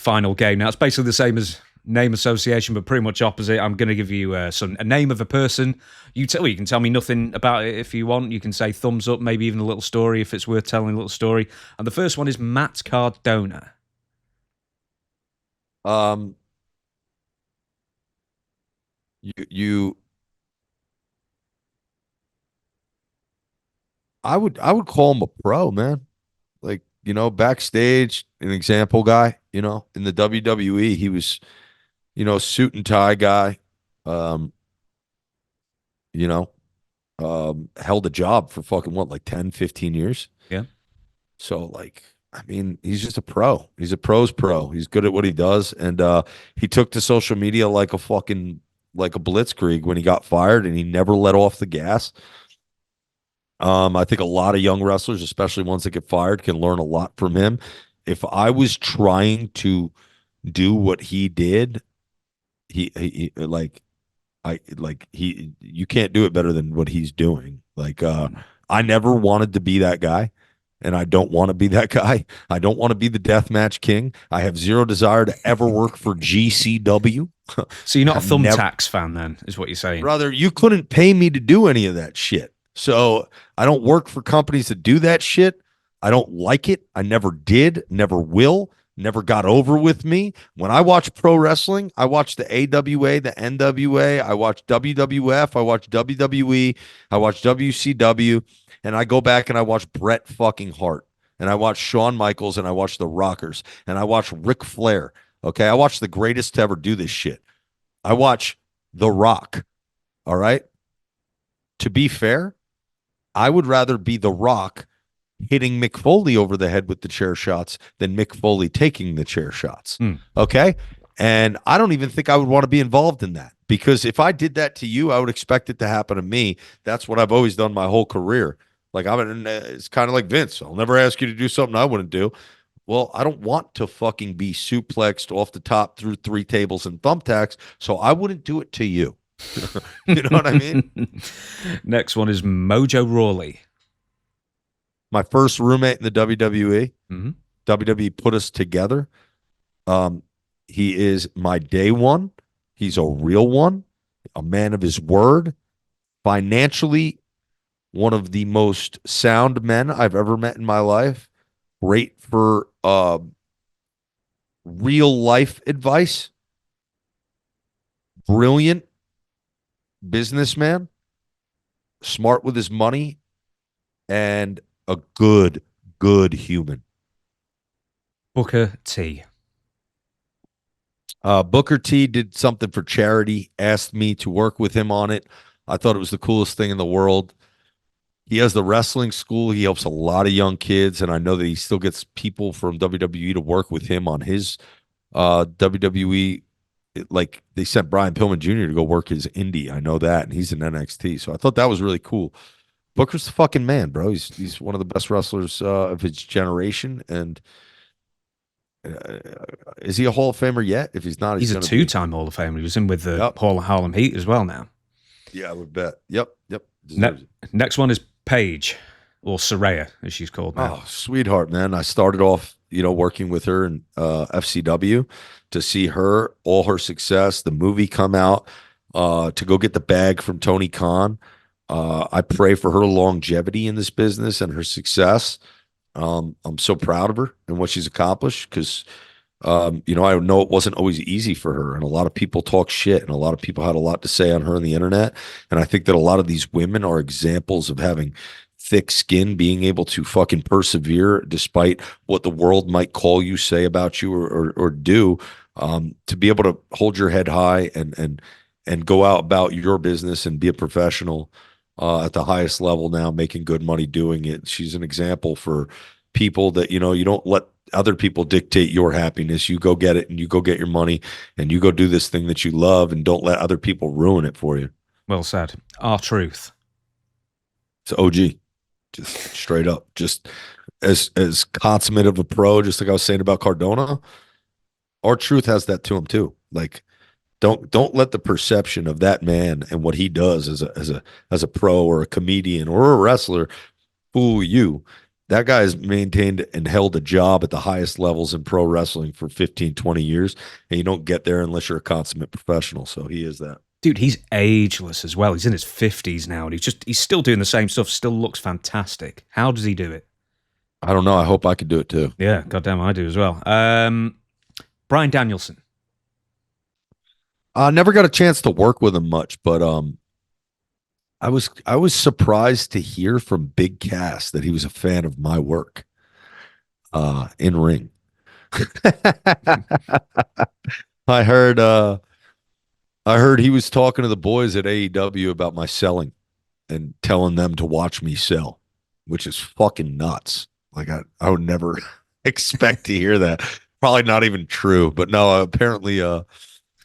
final game. Now, it's basically the same as name association, but pretty much opposite. I'm going to give you a name of a person. You can tell me nothing about it if you want. You can say thumbs up, maybe even a little story if it's worth telling a little story. And the first one is Matt Cardona. I would call him a pro, man. Like, backstage, an example guy, in the WWE, he was, suit and tie guy. Um, you know, held a job for fucking what, like 10, 15 years. Yeah. So like, I mean, he's just a pro. He's a pro's pro. He's good at what he does. And he took to social media like a blitzkrieg when he got fired, and he never let off the gas. I think a lot of young wrestlers, especially ones that get fired, can learn a lot from him. If I was trying to do what he did, you can't do it better than what he's doing. Like, I never wanted to be that guy, and I don't want to be that guy. I don't want to be the deathmatch king. I have zero desire to ever work for GCW. So you're not a Thumbtacks fan then, is what you're saying? Brother, you couldn't pay me to do any of that shit. So I don't work for companies that do that shit. I don't like it. I never did, never will, never got over with me. When I watch pro wrestling, I watch the AWA, the NWA, I watch WWF, I watch WWE, I watch WCW, and I go back and I watch Bret fucking Hart, and I watch Shawn Michaels, and I watch the Rockers, and I watch Ric Flair. Okay, I watch the greatest to ever do this shit. I watch The Rock. All right? To be fair, I would rather be The Rock hitting Mick Foley over the head with the chair shots than Mick Foley taking the chair shots. Okay? And I don't even think I would want to be involved in that, because if I did that to you, I would expect it to happen to me. That's what I've always done my whole career. Like, it's kind of like Vince. I'll never ask you to do something I wouldn't do. Well, I don't want to fucking be suplexed off the top through 3 tables and thumbtacks, so I wouldn't do it to you. You know what I mean? Next one is Mojo Rawley. My first roommate in the WWE. Mm-hmm. WWE put us together. He is my day one. He's a real one, a man of his word. Financially, one of the most sound men I've ever met in my life. Great for real life advice. Brilliant businessman, smart with his money, and a good human. Booker T. Booker T did something for charity, asked me to work with him on it. I thought it was the coolest thing in the world. He has the wrestling school. He helps a lot of young kids, and I know that he still gets people from WWE to work with him on his WWE. Like, they sent Brian Pillman Jr. to go work his indie. I know that, and he's in NXT. So I thought that was really cool. Booker's the fucking man, bro. He's one of the best wrestlers of his generation. And is he a Hall of Famer yet? If he's not, he's a 2-time Hall of Famer. He was in with the Hall of Harlem Heat as well now. Yeah, I would bet. Yep. Next one is Paige, or Saraya, as she's called now. Oh, sweetheart, man. I started off, working with her in FCW, to see her, all her success, the movie come out, to go get the bag from Tony Khan. I pray for her longevity in this business and her success. I'm so proud of her and what she's accomplished, because, I know it wasn't always easy for her, and a lot of people talk shit, and a lot of people had a lot to say on her on the internet. And I think that a lot of these women are examples of having thick skin, being able to fucking persevere despite what the world might call you, say about you, or do, to be able to hold your head high and go out about your business and be a professional at the highest level now, making good money doing it. She's an example for people that, you don't let other people dictate your happiness. You go get it, and you go get your money, and you go do this thing that you love, and don't let other people ruin it for you. Well said. R-Truth. It's OG. Just straight up. Just as consummate of a pro, just like I was saying about Cardona. R-Truth has that to him too. Like, don't let the perception of that man and what he does as a pro or a comedian or a wrestler fool you. That guy has maintained and held a job at the highest levels in pro wrestling for 15, 20 years. And you don't get there unless you're a consummate professional. So he is that. Dude, he's ageless as well. He's in his 50s now, and he's still doing the same stuff, still looks fantastic. How does he do it? I don't know. I hope I could do it too. Yeah, goddamn, I do as well. Bryan Danielson. I never got a chance to work with him much, but I was surprised to hear from Big Cass that he was a fan of my work in ring. I heard he was talking to the boys at AEW about my selling and telling them to watch me sell, which is fucking nuts. Like I would never expect to hear that. Probably not even true, but no, apparently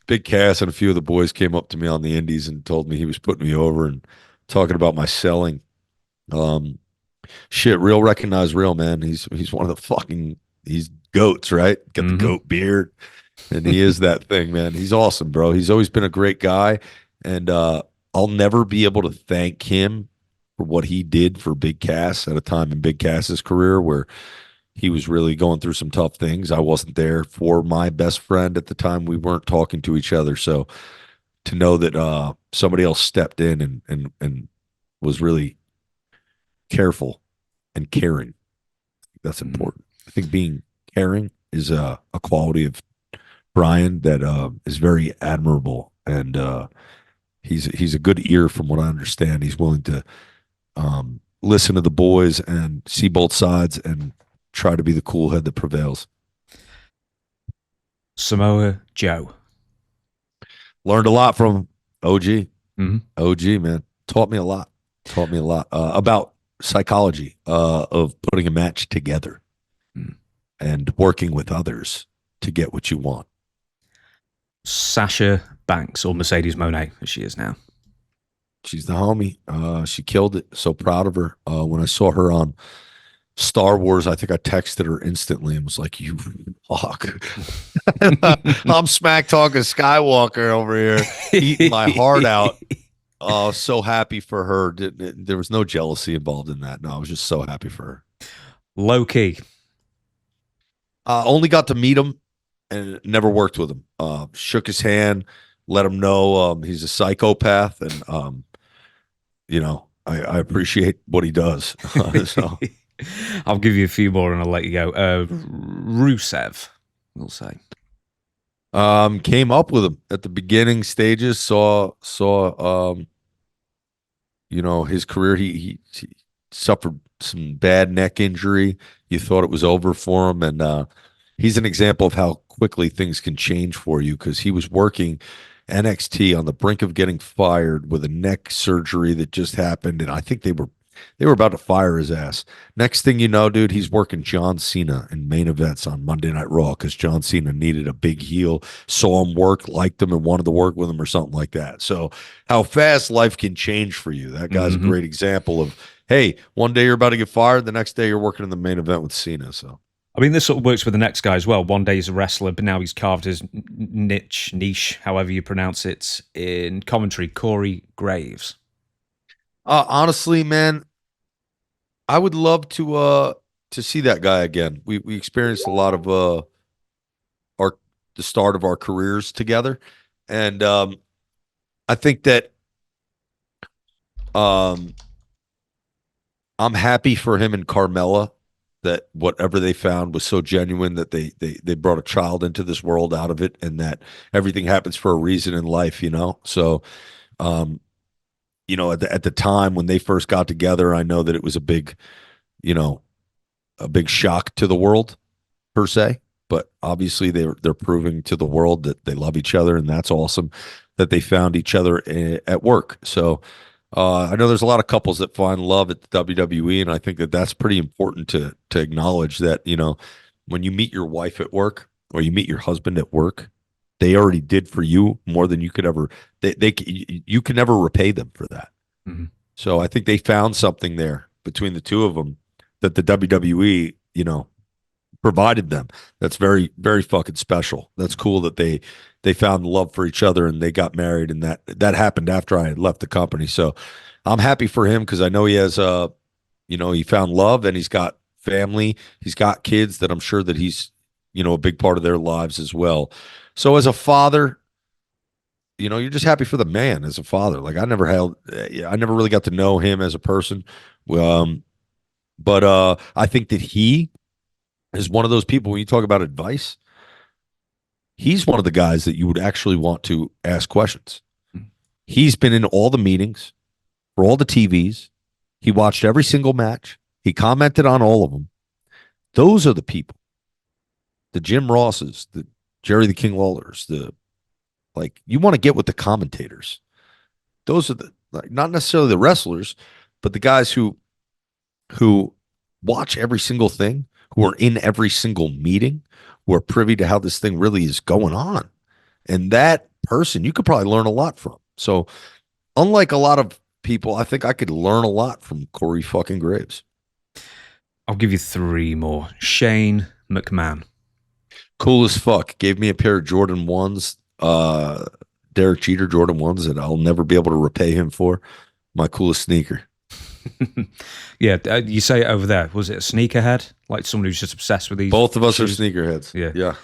Big Cass and a few of the boys came up to me on the indies and told me he was putting me over and talking about my selling. Shit, real recognize real, man. He's one of the fucking he's goats, right? Got the goat beard. And he is that thing, man. He's awesome, bro. He's always been a great guy. And I'll never be able to thank him for what he did for Big Cass at a time in Big Cass's career where he was really going through some tough things. I wasn't there for my best friend at the time. We weren't talking to each other. So to know that somebody else stepped in and was really careful and caring, that's important. I think being caring is a quality of Bryan that is very admirable, and he's a good ear from what I understand. He's willing to listen to the boys and see both sides and try to be the cool head that prevails. Samoa Joe. Learned a lot from OG. Mm-hmm. OG, man. Taught me a lot about psychology of putting a match together and working with others to get what you want. Sasha Banks, or Mercedes Moné, as she is now. She's the homie. She killed it. So proud of her. When I saw her on Star Wars, I think I texted her instantly and was like, "You fuck." I'm smack talking Skywalker over here, eating my heart out. So happy for her. There was no jealousy involved in that. No, I was just so happy for her. Low key. Only got to meet him and never worked with him. Shook his hand, let him know he's a psychopath, and I appreciate what he does. So. I'll give you a few more and I'll let you go. Rusev, we'll say. Came up with him at the beginning stages. Saw his career. He suffered some bad neck injury. You thought it was over for him, and he's an example of how quickly things can change for you because he was working NXT on the brink of getting fired with a neck surgery that just happened, and I think they were about to fire his ass. Next thing you know, dude, he's working John Cena in main events on Monday Night Raw because John Cena needed a big heel, saw him work, liked him, and wanted to work with him or something like that. So how fast life can change for you. That guy's a great example of, hey, one day you're about to get fired, the next day you're working in the main event with Cena. So I mean, this sort of works with the next guy as well. One day he's a wrestler, but now he's carved his niche, however you pronounce it, in commentary. Corey Graves. Honestly, man, I would love to see that guy again. We experienced a lot of the start of our careers together, and I think that I'm happy for him and Carmella that whatever they found was so genuine that they brought a child into this world out of it, and that everything happens for a reason in life, So, at the time when they first got together, I know that it was a big shock to the world per se, but obviously they're proving to the world that they love each other, and that's awesome that they found each other at work. So I know there's a lot of couples that find love at the WWE, and I think that that's pretty important to acknowledge that, when you meet your wife at work or you meet your husband at work, they already did for you more than you could ever. You can never repay them for that. Mm-hmm. So I think they found something there between the two of them that the WWE, provided them. That's very, very fucking special. That's cool that they found love for each other and they got married, and that happened after I had left the company. So I'm happy for him because I know he has he found love and he's got family. He's got kids that I'm sure that he's, a big part of their lives as well. So as a father, you're just happy for the man as a father. Like I never really got to know him as a person. But I think that he is one of those people when you talk about advice, he's one of the guys that you would actually want to ask questions. He's been in all the meetings for all the TVs. He watched every single match. He commented on all of them. Those are the people. The Jim Rosses, the Jerry the King Lawlers, you want to get with the commentators. Those are not necessarily the wrestlers, but the guys who watch every single thing, who are in every single meeting, who are privy to how this thing really is going on. And that person, you could probably learn a lot from. So unlike a lot of people, I think I could learn a lot from Corey fucking Graves. I'll give you 3 more. Shane McMahon. Cool as fuck. Gave me a pair of Jordan 1s, Derek Jeter Jordan 1s that I'll never be able to repay him for. My coolest sneaker. Yeah, you say it over there. Was it a sneakerhead? Like someone who's just obsessed with these? Both of us shoes? are sneakerheads. Yeah. Yeah.